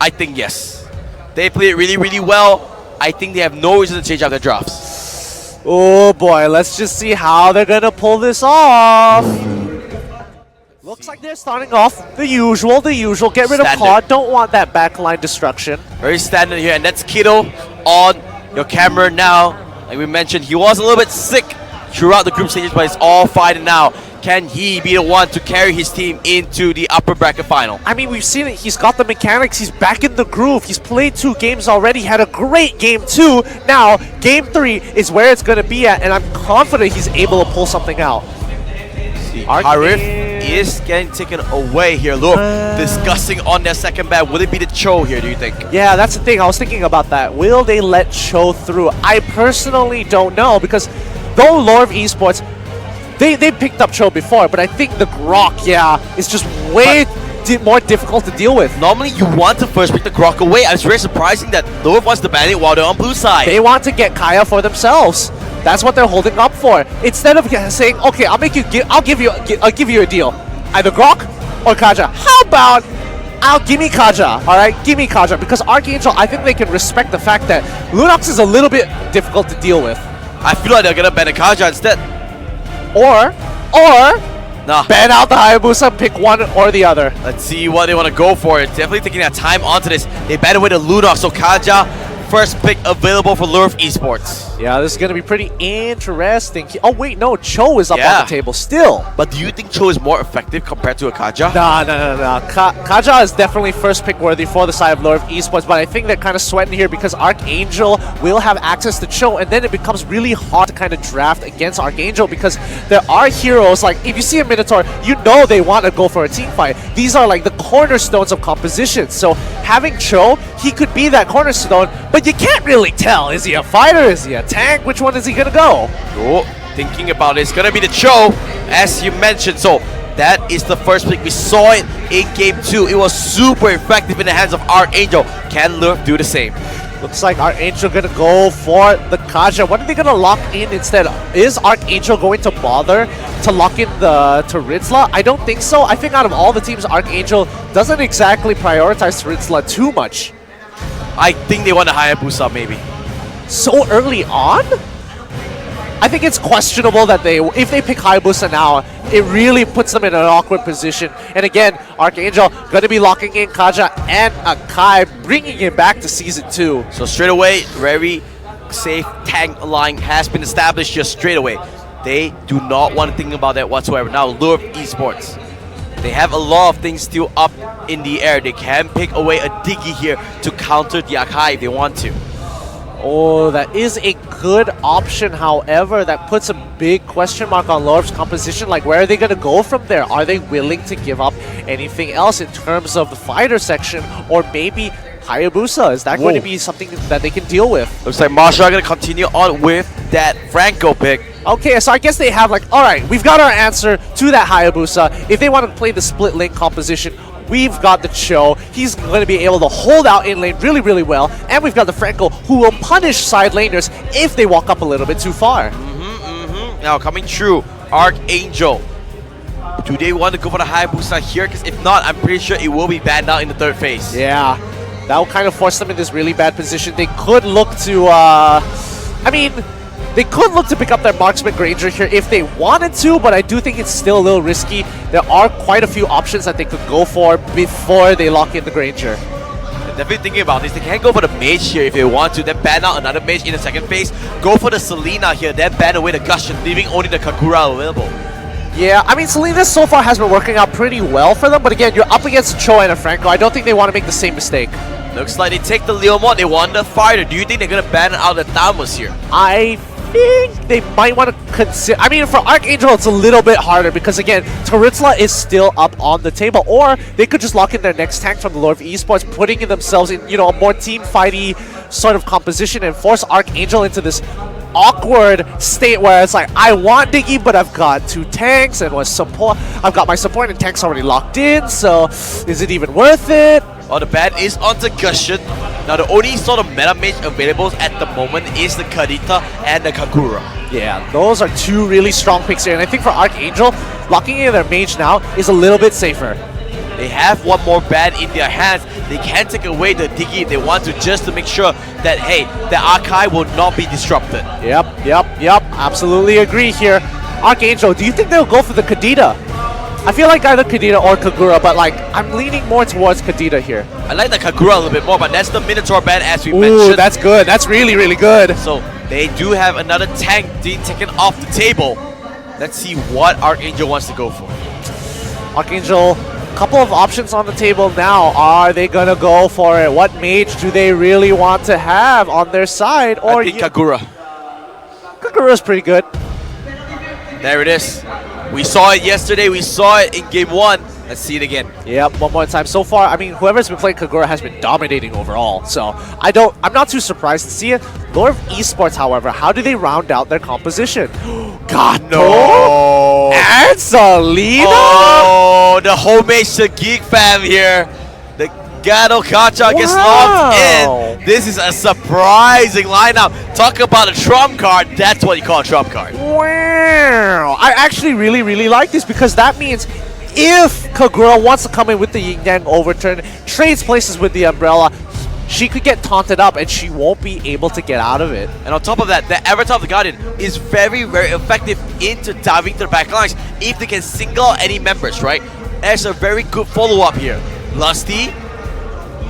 I think yes. They played it really, really well. I think they have no reason to change out their drafts. Oh boy, let's just see how they're gonna pull this off. Looks like they're starting off the usual. Get rid of Claude, don't want that backline destruction. Very standard here, and that's Kiddo on your camera now. Like we mentioned, he was a little bit sick throughout the group stages, but it's all fine now. Can he be the one to carry his team into the upper bracket final? I mean, we've seen it. He's got the mechanics. He's back in the groove. He's played 2 games already. Had a great game 2. Now, game 3 is where it's going to be at, and I'm confident he's able to pull something out. Harif is getting taken away here. Look, discussing on their second ban. Will it be the Cho here, do you think? Yeah, that's the thing. I was thinking about that. Will they let Cho through? I personally don't know, because though Louvre Esports, they picked up Cho before, but I think the Grok, is just way more difficult to deal with. Normally, you want to first pick the Grok away. It's very surprising that Louvre wants to ban it while they're on blue side. They want to get Kaya for themselves. That's what they're holding up for. Instead of saying, "Okay, I'll give you a deal, either Grok or Kaja." How about give me Kaja? All right, give me Kaja, because Archangel, I think they can respect the fact that Lunox is a little bit difficult to deal with. I feel like they're gonna ban a Kaja instead. Or nah. ban out the Hayabusa, pick one or the other. Let's see what they want to go for. It's definitely taking that time onto this. They ban away the Lunox, so Kaja, first pick available for Louvre Esports. Yeah, this is going to be pretty interesting. Oh, wait, no. Cho is up on the table still. But do you think Cho is more effective compared to a Kaja? No. Kaja is definitely first pick worthy for the side of Louvre Esports, but I think they're kind of sweating here because Archangel will have access to Cho, and then it becomes really hard to kind of draft against Archangel because there are heroes, like if you see a Minotaur, you know they want to go for a team fight. These are like the cornerstones of composition. So having Cho, he could be that cornerstone, but you can't really tell. Is he a fighter? Is he a tank? Which one is he gonna go? Oh, thinking about it, it's gonna be the Cho, as you mentioned. So that is the first pick. We saw it in game 2. It was super effective in the hands of Archangel. Can Louvre do the same? Looks like Archangel gonna go for the Kaja. What are they gonna lock in instead? Is Archangel going to bother to lock in the Ritzla? I don't think so. I think out of all the teams, Archangel doesn't exactly prioritize Ritzla too much. I think they want a Hayabusa maybe. So early on? I think it's questionable that if they pick Hayabusa now, it really puts them in an awkward position. And again, Archangel going to be locking in Kaja and Akai, bringing him back to Season 2. So straight away, very safe tank line has been established just straight away. They do not want to think about that whatsoever. Now, Louvre Esports, they have a lot of things still up in the air. They can pick away a Diggy here to counter the Akai if they want to. Oh, that is a good option. However, that puts a big question mark on Louvre's composition. Like, where are they going to go from there? Are they willing to give up anything else in terms of the fighter section? Or maybe Hayabusa? Is that going to be something that they can deal with? Looks like Marshall are going to continue on with that Franco pick. Okay, so I guess they have like, alright, we've got our answer to that Hayabusa. If they want to play the split lane composition, we've got the Cho. He's going to be able to hold out in lane really, really well. And we've got the Franco, who will punish side laners if they walk up a little bit too far. Now, coming through, Archangel. Do they want to go for the Hayabusa here? Because if not, I'm pretty sure it will be banned out in the third phase. Yeah, that will kind of force them in this really bad position. They could look to, they could look to pick up their Marksman Granger here if they wanted to, but I do think it's still a little risky. There are quite a few options that they could go for before they lock in the Granger. Definitely thinking about this. They can go for the Mage here if they want to, then ban out another Mage in the second phase. Go for the Selena here, then ban away the Gushon, leaving only the Kagura available. Yeah, I mean, Selena so far has been working out pretty well for them, but again, you're up against Cho and a Franco. I don't think they want to make the same mistake. Looks like they take the Leomon, they want the fighter. Do you think they're going to ban out the Thamus here? I think they might want to consider. I mean, for Archangel, it's a little bit harder because, again, Taritzla is still up on the table. Or they could just lock in their next tank from the Louvre Esports, putting themselves in, you know, a more team-fighty sort of composition and force Archangel into this awkward state where it's like, I want Diggy, but I've got 2 tanks and with support. I've got my support and tanks already locked in, so is it even worth it? Oh, the ban is onto Gushon. Now, the only sort of meta mage available at the moment is the Kadita and the Kagura. Yeah, those are 2 really strong picks here, and I think for Archangel, locking in their mage now is a little bit safer. They have one more ban in their hands. They can take away the Diggy if they want to, just to make sure that, hey, the Archive will not be disrupted. Yep. Absolutely agree here. Archangel, do you think they'll go for the Kadita? I feel like either Kadita or Kagura, but like I'm leaning more towards Kadita here. I like the Kagura a little bit more, but that's the Minotaur ban as we Ooh, mentioned. that's good. That's really, really good. So they do have another tank being taken off the table. Let's see what Archangel wants to go for. Archangel, couple of options on the table now. Are they gonna go for it? What mage do they really want to have on their side? Or I think Kagura. Kagura's pretty good. There it is. We saw it yesterday. We saw it in game 1. Let's see it again. Yep, one more time. So far, I mean, whoever's been playing Kagura has been dominating overall. So I'm not too surprised to see it. Louvre Esports, however, how do they round out their composition? God, No. And Selena? Oh, the homemade Shagik fam here. The Gato Kacha gets locked in. This is a surprising lineup. Talk about a trump card. That's what you call a trump card. Wow. I actually really like this because that means if Kagura wants to come in with the Yin Yang overturn, trades places with the Umbrella, she could get taunted up and she won't be able to get out of it. And on top of that, the Avatar of the Guardian is very effective into diving to the back lines if they can single out any members, right? There's a very good follow-up here. Lusty,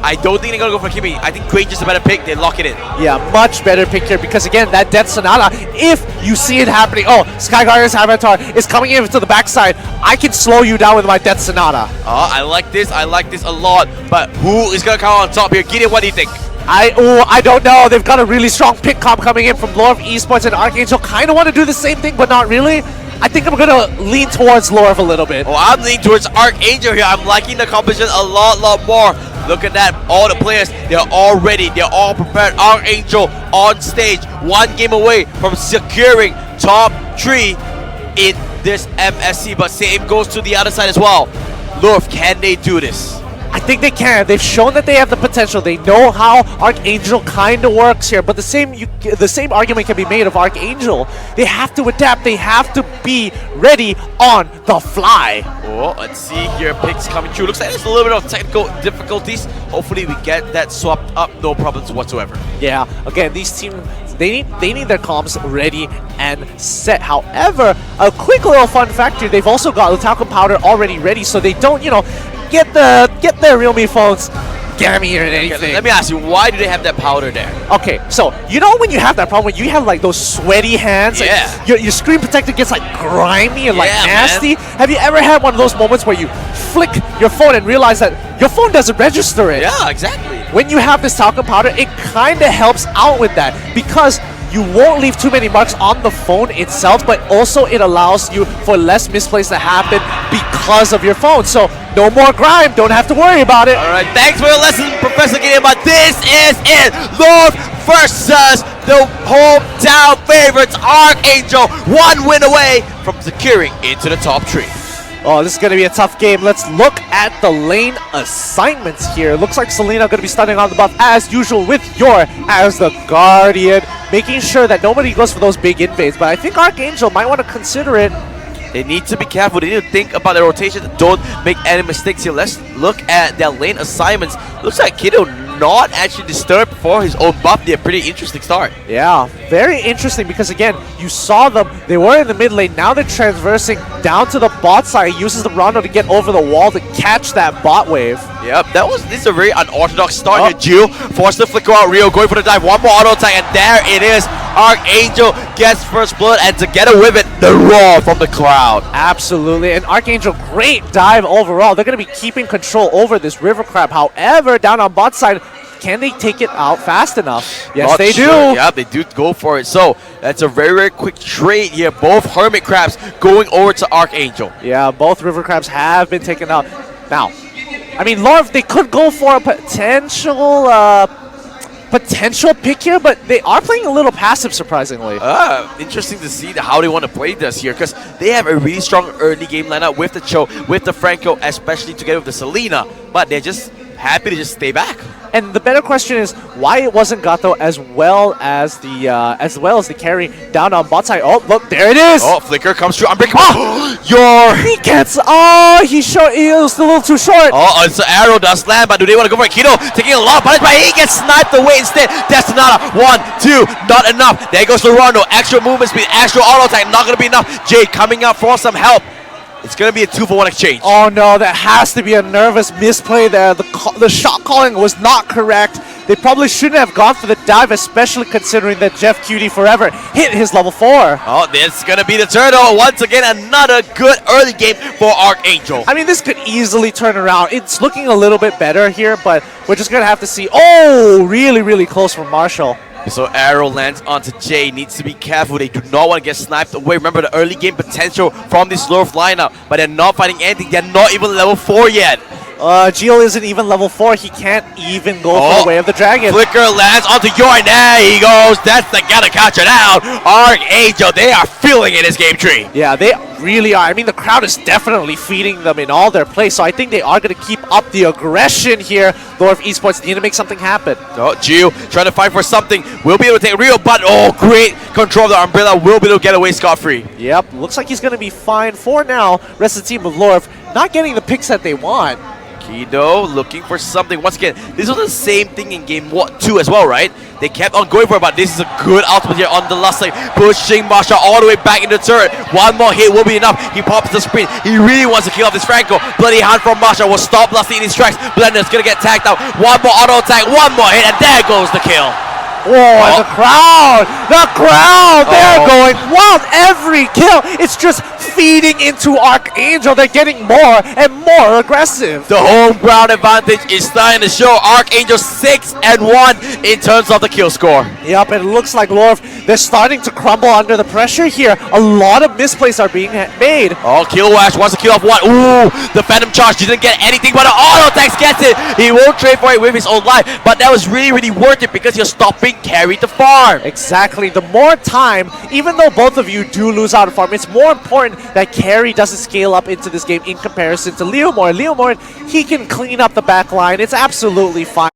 I don't think they're going to go for Kimi. I think Granger's a better pick. They lock it in. Yeah, much better pick here because, again, that Death Sonata, if you see it happening, oh, Sky Guardian's Avatar is coming in to the backside. I can slow you down with my Death Sonata. I like this. I like this a lot. But who is going to come on top here? Gideon, what do you think? I don't know. They've got a really strong pick comp coming in from Louvre Esports, and Archangel kind of want to do the same thing, but not really. I think I'm going to lean towards Louvre a little bit. Oh, I'm leaning towards Archangel here. I'm liking the composition a lot more. Look at that. All the players, they're all ready. They're all prepared. Archangel on stage. One game away from securing top 3 in this MSC. But same goes to the other side as well. Louvre, can they do this? I think they can. They've shown that they have the potential. They know how Archangel kind of works here, but the same argument can be made of Archangel. They have to adapt. They have to be ready on the fly. Oh, let's see here. Picks coming through. Looks like there's a little bit of technical difficulties. Hopefully we get that swapped up. No problems whatsoever. Yeah. Again, these teams, they need their comms ready and set. However, a quick little fun fact here: they've also got the talcum powder already ready, so they don't, get their Realme phones gammier and anything. Okay, let me ask you, why do they have that powder there? Okay, so when you have that problem, when you have like those sweaty hands, Yeah. like, your screen protector gets like grimy and like Yeah, nasty. Have you ever had one of those moments where you flick your phone and realize that your phone doesn't register it? Yeah, exactly. When you have this talcum powder, it kind of helps out with that because you won't leave too many marks on the phone itself, but also it allows you for less misplays to happen because of your phone. So no more grime, don't have to worry about it. All right, thanks for your lesson, Professor Gideon, but this is it. Louvre versus the hometown favorites, Archangel. 1 win away from securing into the top 3. Oh, this is going to be a tough game. Let's look at the lane assignments here. Looks like Selena going to be starting on the buff as usual with Yor as the Guardian, making sure that nobody goes for those big invades. But I think Archangel might want to consider it. They need to be careful. They need to think about their rotation. Don't make any mistakes here. Let's look at their lane assignments. Looks like Kido not actually disturbed for his own buff. They're a pretty interesting start. Yeah, very interesting because again, you saw them. They were in the mid lane. Now they're transversing down to the bot side. He uses the Rondo to get over the wall to catch that bot wave. Yep, this is a very unorthodox start here. Jill forced to flicker out Rio, going for the dive. One more auto attack, and there it is. Archangel gets first blood, and together with it, the roar from the crowd. Absolutely, and Archangel, great dive overall. They're going to be keeping control over this River Crab. However, down on bot side, can they take it out fast enough? Yes, Not they sure. do. Yeah, they do go for it. So that's a very quick trade here. Both Hermit Crabs going over to Archangel. Yeah, both River Crabs have been taken out. Now, I mean, Louvre, they could go for a potential pick here, but they are playing a little passive, surprisingly. Interesting to see how they want to play this here, because they have a really strong early game lineup with the Cho, with the Franco, especially together with the Selena, but they're just happy to just stay back. And the better question is why it wasn't Gato as well as the carry down on bot side. Oh, look, there it is. Oh, Flicker comes through. Unbreakable. He gets. Oh, he was a little too short. Oh, it's an arrow does land, but do they want to go for it? Kido taking a lot of punch, but he gets sniped away instead. Destinata, 1, 2, not enough. There goes Lorando. Extra movement speed, extra auto attack, not going to be enough. Jade coming up for some help. It's going to be a 2-for-1 exchange. Oh no, that has to be a nervous misplay there. The shot calling was not correct. They probably shouldn't have gone for the dive, especially considering that Jeff QD Forever hit his level 4. Oh, this is going to be the turtle. Once again, another good early game for Archangel. I mean, this could easily turn around. It's looking a little bit better here, but we're just going to have to see. Oh, really, really close from Marshall. So arrow lands onto Jay. Needs to be careful. They do not want to get sniped away. Remember the early game potential from this Louvre lineup, but they're not fighting anything. They're not even level 4 yet. Gio isn't even level 4. He can't even go for the Way of the Dragon. Flicker lands onto Yoy. There he goes. That's the guy to catch it out. Archangel, they are feeling it, this game tree. Yeah, they really are. I mean, the crowd is definitely feeding them in all their plays, so I think they are going to keep up the aggression here. Louvre Esports need to make something happen. Oh, Gio trying to fight for something. Will be able to take Rio, but great control of the umbrella. Will be able to get away scot-free. Yep, looks like he's going to be fine for now. Rest of the team of Louvre not getting the picks that they want. Kido looking for something. Once again, this was the same thing in game 2 as well, right? They kept on going for it, but this is a good ultimate here on the last side, pushing Masha all the way back into the turret. One more hit will be enough. He pops the sprint. He really wants to kill off this Franco. Bloody hand from Masha will stop Lusty in his tracks. Blender's gonna get tagged out. One more auto attack, one more hit, and there goes the kill. And the crowd, they're going wild. Every kill, it's just feeding into Archangel. They're getting more and more aggressive. The home ground advantage is starting to show. Archangel 6-1 in terms of the kill score. Yep, and it looks like Louvre, they're starting to crumble under the pressure here. A lot of misplays are being made. Oh, Killwash wants to kill off one. Ooh, the Phantom Charge didn't get anything, but the auto attacks gets it. He won't trade for it with his own life, but that was really, really worth it because you're stopping carry to farm. Exactly. The more time, even though both of you do lose out of farm, it's more important that carry doesn't scale up into this game in comparison to Leomord. Leomord, he can clean up the back line. It's absolutely fine.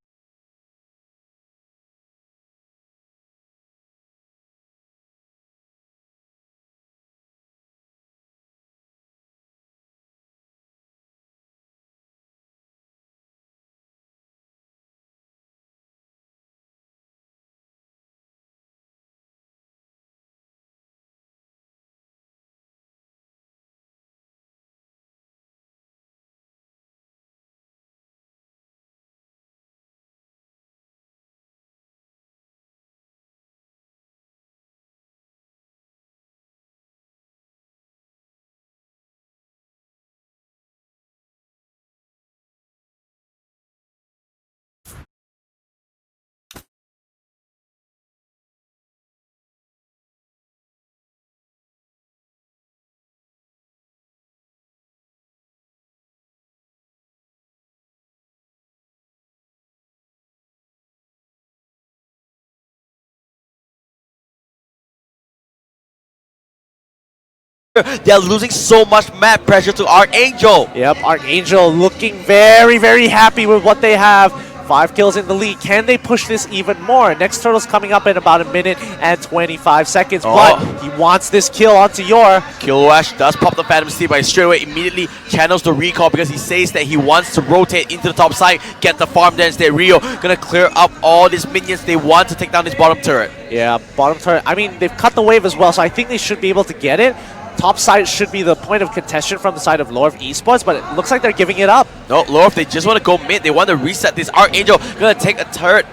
They're losing so much map pressure to Archangel. Yep, Archangel looking very, very happy with what they have. 5 kills in the lead. Can they push this even more? Next turtle's coming up in about 1 minute and 25 seconds, but he wants this kill onto Yor. Killwash does pop the Phantom Steed, but he straight away immediately channels the recall because he says that he wants to rotate into the top side, get the farm there instead. Rio gonna clear up all these minions. They want to take down this bottom turret. Yeah, bottom turret. I mean, they've cut the wave as well, so I think they should be able to get it. Top side should be the point of contention from the side of Louvre Esports, but it looks like they're giving it up. No, Louvre, they just want to go mid. They want to reset this. Archangel gonna take a turret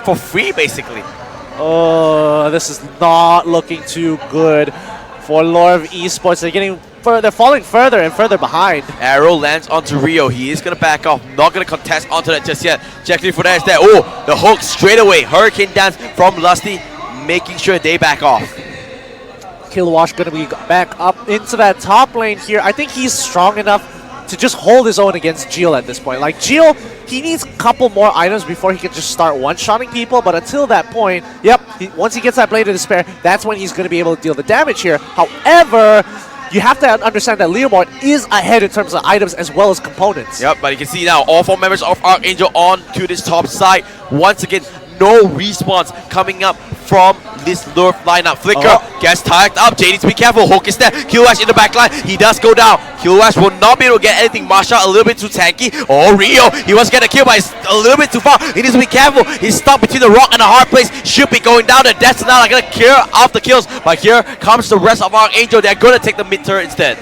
for free, basically. Oh, this is not looking too good for Louvre Esports. They're falling further and further behind. Arrow lands onto Rio. He is gonna back off. Not gonna contest onto that just yet. Jackie for that is there. Oh, the hook straight away. Hurricane dance from Lusty, making sure they back off. Killwash going to be back up into that top lane here. I think he's strong enough to just hold his own against Geel at this point. Like, Geel, he needs a couple more items before he can just start one-shotting people, but until that point, yep, once he gets that Blade of Despair, that's when he's going to be able to deal the damage here. However, you have to understand that Leomord is ahead in terms of items as well as components. Yep, but you can see now all 4 members of Archangel on to this top side. Once again, no respawns coming up from this Louvre lineup. Flicker gets tagged up. JD to be careful. Hook is there. Killash in the back line. He does go down. Killash will not be able to get anything. Marsha a little bit too tanky. Oh, Rio. He wants to get a kill, but it's a little bit too far. He needs to be careful. He's stuck between the rock and a hard place. Should be going down. The Destinata going to clear off the kills. But here comes the rest of Archangel. They're going to take the mid turret instead.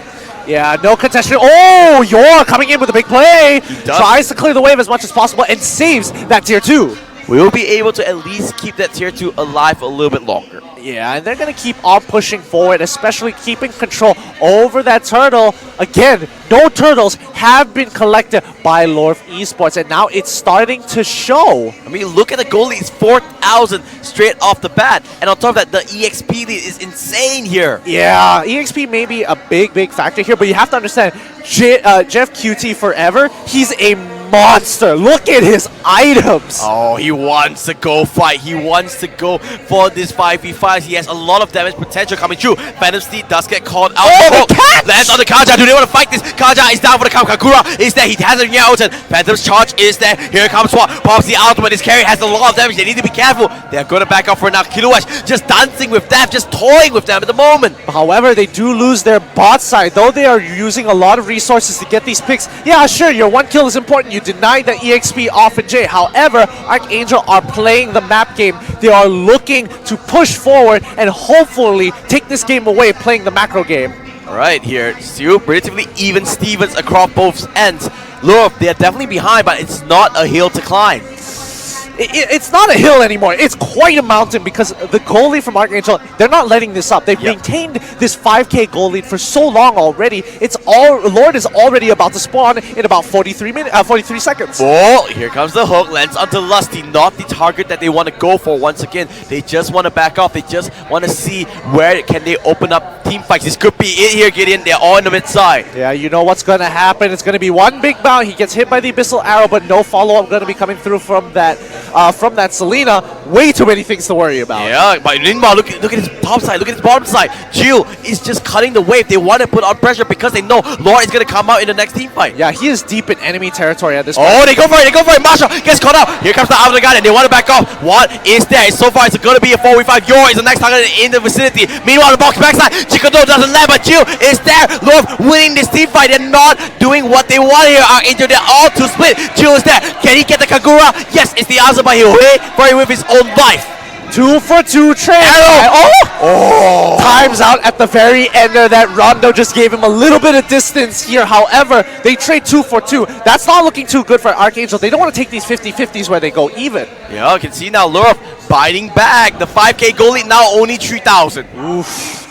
Yeah, no contestation. Oh, Yor coming in with a big play. Tries to clear the wave as much as possible and saves that tier 2. We will be able to at least keep that tier 2 alive a little bit longer. Yeah, and they're going to keep on pushing forward, especially keeping control over that turtle. Again, no turtles have been collected by Louvre Esports, and now it's starting to show. I mean, look at the goal lead. It's 4,000 straight off the bat. And on top of that, the EXP lead is insane here. Yeah, EXP may be a big factor here, but you have to understand, Jeff QT Forever, he's a monster. Look at his items. Oh, he wants to go fight. He wants to go for this 5v5. He has a lot of damage potential coming through. Phantom Steed does get called out. Oh, the catch! Lands on the Kaja. Do they want to fight this? Kaja is down for the count. Kagura is there. He hasn't yet ulted. Phantom's charge is there. Here comes Swap. Pops the ultimate. His carry has a lot of damage. They need to be careful. They're going to back up for now. Kiluash just dancing with them, just toying with them at the moment. However, they do lose their bot side. Though they are using a lot of resources to get these picks. Yeah, sure, your 1 kill is important. You deny the EXP off in J. However, Archangel are playing the map game. They are looking to push forward and hopefully take this game away playing the macro game. All right, here, still relatively even Stevens across both ends. Look, they are definitely behind, but it's not a hill to climb. It's not a hill anymore. It's quite a mountain because the goal lead from Archangel, they're not letting this up. They've maintained this 5k goal lead for so long already. Lord is already about to spawn in about 43 seconds. Oh, here comes the hook. Lands onto Lusty. Not the target that they want to go for once again. They just want to back off. They just want to see where can they open up team fights. This could be it here, Gideon. They're all in the mid side. Yeah, you know what's going to happen. It's going to be one big bounce. He gets hit by the Abyssal Arrow, but no follow-up going to be coming through from that Selena. Way too many things to worry about. Yeah, but Ninma, look at his top side, look at his bottom side. Jill is just cutting the wave. They want to put on pressure because they know Lord is going to come out in the next team fight. Yeah, he is deep in enemy territory at this point. Oh, they go for it, Marshall gets caught out. Here comes the outer guy, and they want to back off. What is there? So far, it's going to be a 4v5. Yor is the next target in the vicinity. Meanwhile, the box backside, Chikado doesn't land, but Jill is there. Lord winning this team fight. They're not doing what they want here. Archangel, they're all too split. Jill is there. Can he get the Kagura? Yes, it's the answer, but he'll wait for it with his own life. 2 for 2 trade. Oh! Times out at the very end there. That Rondo just gave him a little bit of distance here. However, they trade 2 for 2. That's not looking too good for Archangel. They don't want to take these 50-50s where they go even. Yeah, you can see now Lurf biting back. The 5k goal lead now only 3,000. Oof.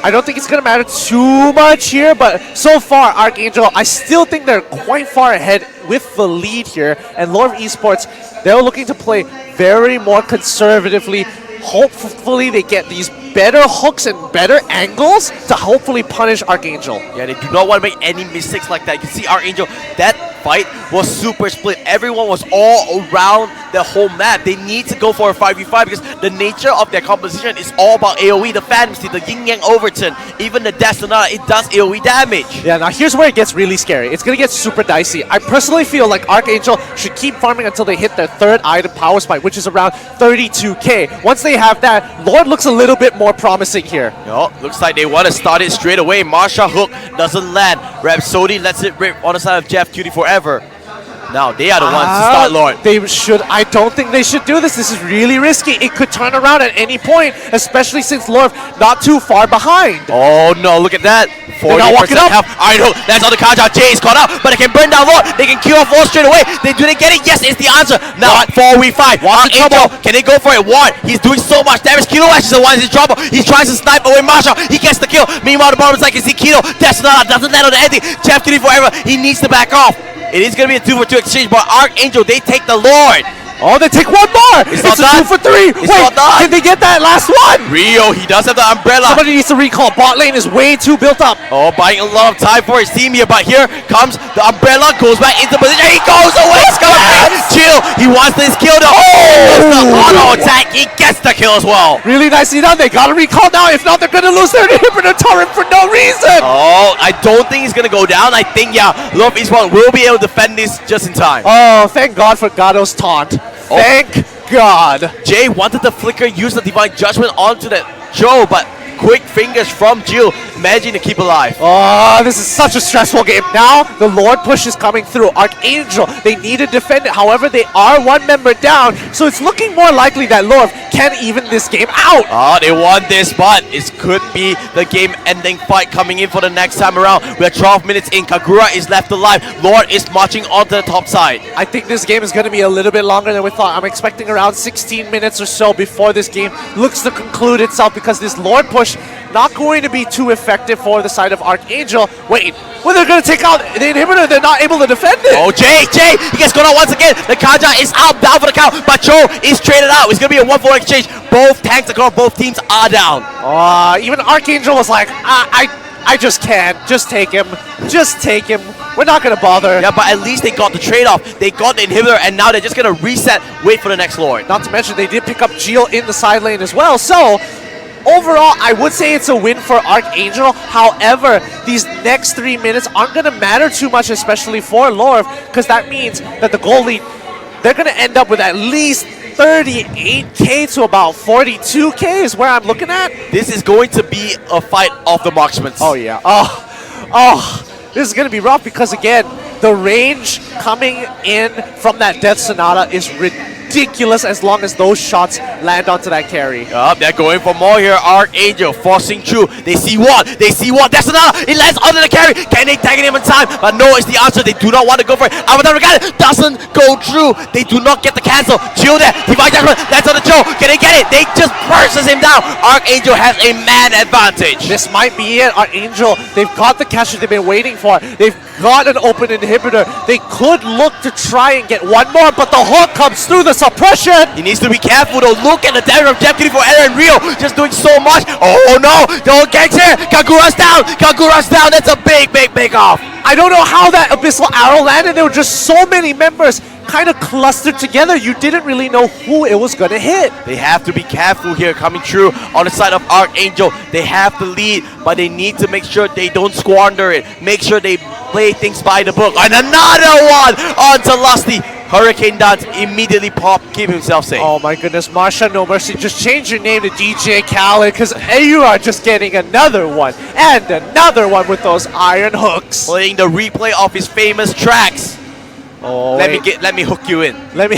I don't think it's going to matter too much here, but so far, Archangel, I still think they're quite far ahead with the lead here. And Louvre Esports, they're looking to play very more conservatively. Hopefully, they get these better hooks and better angles to hopefully punish Archangel. Yeah, they do not want to make any mistakes like that. You can see Archangel, that fight was super split. Everyone was all around the whole map. They need to go for a 5v5 because the nature of their composition is all about AoE. The Phantom Steed, the Yin Yang Overton, even the Destinata, it does AoE damage. Yeah, now here's where it gets really scary. It's going to get super dicey. I personally feel like Archangel should keep farming until they hit their 3rd item power spike, which is around 32k. Once they have that, Lord looks a little bit more promising here. No, looks like they want to start it straight away. Marsha hook doesn't land. Rhapsody lets it rip on the side of Jeff Cutie Forever. Now they are the ones to start Lord. They should. I don't think they should do this. This is really risky. It could turn around at any point, especially since Lord not too far behind. Oh no, look at that. 40% health. Iron Hook, that's on the Kaja. Jay is caught out, but they can burn down Lord. They can kill off Lord straight away. Do they get it? Yes, it's the answer. Now 4v5. Archangel, can they go for it? One, he's doing so much damage. Kilo Ash is the one in trouble. He tries to snipe away Marshall. He gets the kill. Meanwhile, the bottom is like, you see Kilo. Destinata doesn't land on the ending. Jeff Cutie Forever. He needs to back off. It is going to be a 2 for 2 exchange, but Archangel, they take the Lord. Oh, they take one more! It's It's not a done. 2 for 3! It's Wait, not done. can they get that last one? Rio, he does have the umbrella. Somebody needs to recall. Bot lane is way too built up. Oh, buying a lot of time for his team here, but here comes the umbrella, goes back into position. He goes away, it's gonna be chill. He wants this kill though. Oh, the auto attack. He gets the kill as well. Really nicely done. They gotta recall now. If not, they're gonna lose their inhibitor turret for no reason. Oh, I don't think he's gonna go down. I think, yeah, Love Esport will be able to defend this just in time. Oh, thank God for Gado's taunt. Thank God. Jay wanted to flicker, use the Divine Judgment onto that Joe, but quick fingers from Jill, managing to keep alive. Oh, this is such a stressful game. Now, the Lord push is coming through. Archangel, they need to defend it. However, they are one member down, so it's looking more likely that Lord can even this game out. Oh, they won this, but it could be the game-ending fight coming in for the next time around. We're 12 minutes in. Kagura is left alive. Lord is marching onto the top side. I think this game is going to be a little bit longer than we thought. I'm expecting around 16 minutes or so before this game looks to conclude itself, because this Lord push not going to be too effective for the side of Archangel. Wait, well, they're going to take out the inhibitor. They're not able to defend it. Oh, Jay, he gets caught out once again. The Kaja is out, down for the count, but Joe is traded out. It's going to be a 1-4 exchange. Both tanks across both teams are down. Even Archangel was like, I just can't. Just take him. Just take him. We're not going to bother. Yeah, but at least they got the trade-off. They got the inhibitor, and now they're just going to reset, wait for the next Lord. Not to mention, they did pick up Geo in the side lane as well. So, overall, I would say it's a win for Archangel. However, these next 3 minutes aren't going to matter too much, especially for Lorv, because that means that the goal lead, they're going to end up with at least 38k to about 42k is where I'm looking at. This is going to be a fight of the marksmen. Oh, yeah. Oh, this is going to be rough because, again, the range coming in from that Death Sonata is ridiculous as long as those shots land onto that carry. They're going for more here. Archangel forcing through. They see one. That's another. It lands onto the carry. Can they tag him in time? But no, it's the answer. They do not want to go for it. Avatar Regatta doesn't go through. They do not get the cancel. Chill there. Divine Judgment. That's on the Joe. Can they get it? They just bursts him down. Archangel has a man advantage. This might be it. Archangel, they've got the catch that they've been waiting for. They've got an open inhibitor. They could look to try and get one more, but the hook comes through the suppression. He needs to be careful though. Look at the damage of Jeff Kitty for Aaron Rio. Just doing so much. Oh no. The whole gang's here. Kagura's down. That's a big off. I don't know how that Abyssal Arrow landed. There were just so many members kind of clustered together. You didn't really know who it was going to hit. They have to be careful here coming through on the side of Archangel. They have to lead, but they need to make sure they don't squander it. Make sure they play things by the book. And another one onto Lusty. Hurricane Dance immediately pop, keep himself safe. Oh my goodness, Marsha No Mercy, just change your name to DJ Khaled, because you are just getting another one and another one with those iron hooks. Playing the replay of his famous tracks. Oh, let me hook you in. Let me.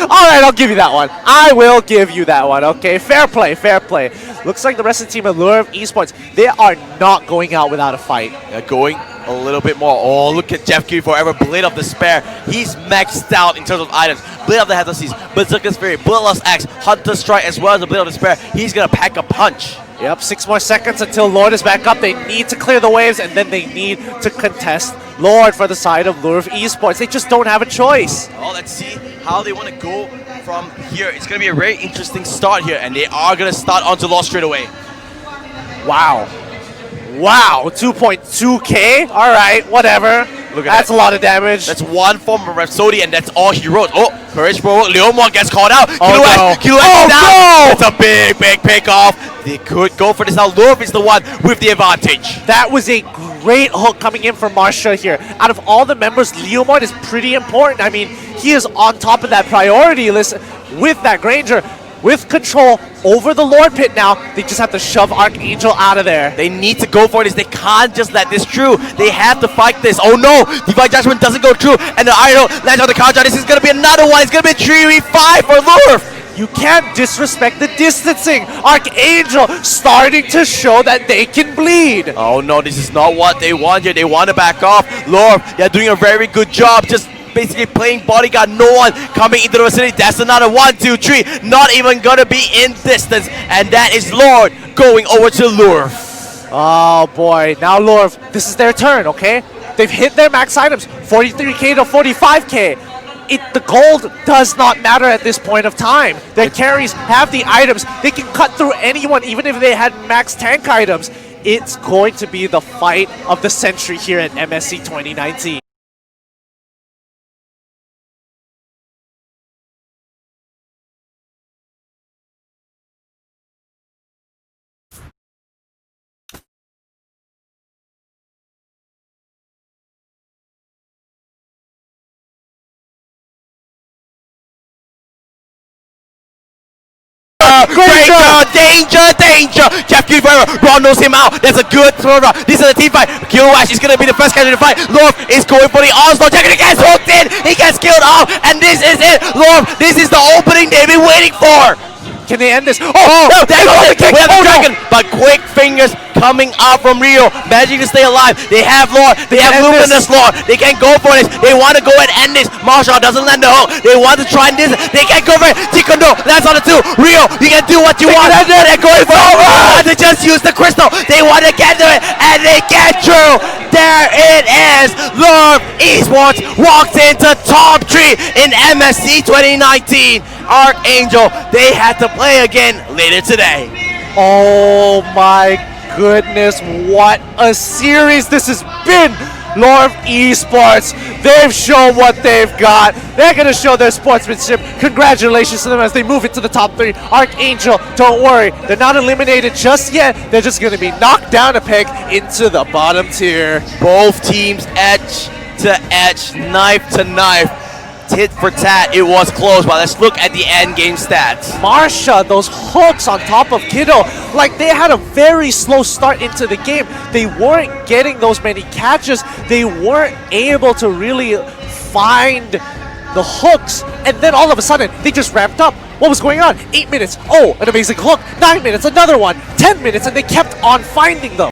All right, I'll give you that one. I will give you that one. Okay, fair play, fair play. Looks like the rest of the team at Lure of Esports, they are not going out without a fight. They're going a little bit more. Oh, look at Jeff Q Forever, Blade of Despair. He's maxed out in terms of items. Blade of the Headless Seas, Berserker's Fury, Bloodlust Axe, Hunter Strike, as well as the Blade of Despair. He's gonna pack a punch. Yep, 6 more seconds until Lord is back up. They need to clear the waves, and then they need to contest Lord for the side of Lure of Esports. They just don't have a choice. Oh, let's see how they want to go from here. It's going to be a very interesting start here, and they are going to start onto Lost straight away. Wow. Wow, 2.2k? All right, whatever. Look at That's that. a lot of damage. That's one form of Rhapsody, and that's all he wrote. Oh, Courage Pro, Leomon gets called out. Oh, no. Kilo Oh, down. no. It's a big pick off. They could go for this now. Love is the one with the advantage. That was a great hook coming in from Marsha here. Out of all the members, Leomon is pretty important. I mean, he is on top of that priority list with that Granger. With control over the Lord Pit now, they just have to shove Archangel out of there. They need to go for this. They can't just let this through. They have to fight this. Oh no! Divine Judgment doesn't go through, and the Iron lands on the counter. This is going to be another one. It's going to be 3v5 for Lure. You can't disrespect the distancing. Archangel starting to show that they can bleed. Oh no, this is not what they want here. They want to back off. Lure, they're doing a very good job. Just basically playing bodyguard, no one coming into the vicinity. That's another 1, 2, 3. Not even gonna be in distance, and that is Lord going over to Lure. Oh boy, now Lorv, this is their turn, okay? They've hit their max items, 43k to 45k. the gold does not matter at this point of time. Their carries have the items. They can cut through anyone, even if they had max tank items. It's going to be the fight of the century here at MSC 2019. Danger! Jeff Guevara, Ron knows him out. There's a good throw. This is a team fight. Killwash is going to be the first guy to fight. Louvre is going for the onslaught. Jack gets hooked in. He gets killed off. And this is it. Louvre, this is the opening they've been waiting for. Can they end this? Oh, no, there goes the kick. We have the dragon. But quick fingers coming out from Rio, managing to stay alive. They have Lord. They have Luminous Lord. They can go for this. They want to go and end this. Marshall doesn't land the hook. They want to try and this. They can't go for it. Tikondo, that's on the two. Rio, you can do what you want. They're going for it. They just use the crystal. They want to get to it, and they get through. There it is. Louvre Esports walks into top 3 in MSC 2019. Archangel, they had to play again later today. Oh my goodness, what a series this has been. Louvre Esports, they've shown what they've got. They're going to show their sportsmanship. Congratulations to them as they move into the top 3. Archangel, don't worry, they're not eliminated just yet. They're just going to be knocked down a peg into the bottom tier. Both teams edge to edge, knife to knife. Tit for tat, it was close, but let's look at the end game stats. Marsha, those hooks on top of Kiddo, like they had a very slow start into the game. They weren't getting those many catches. They weren't able to really find the hooks, and then all of a sudden, they just ramped up. What was going on? 8 minutes, oh, an amazing hook. 9 minutes, another one. 10 minutes, and they kept on finding them.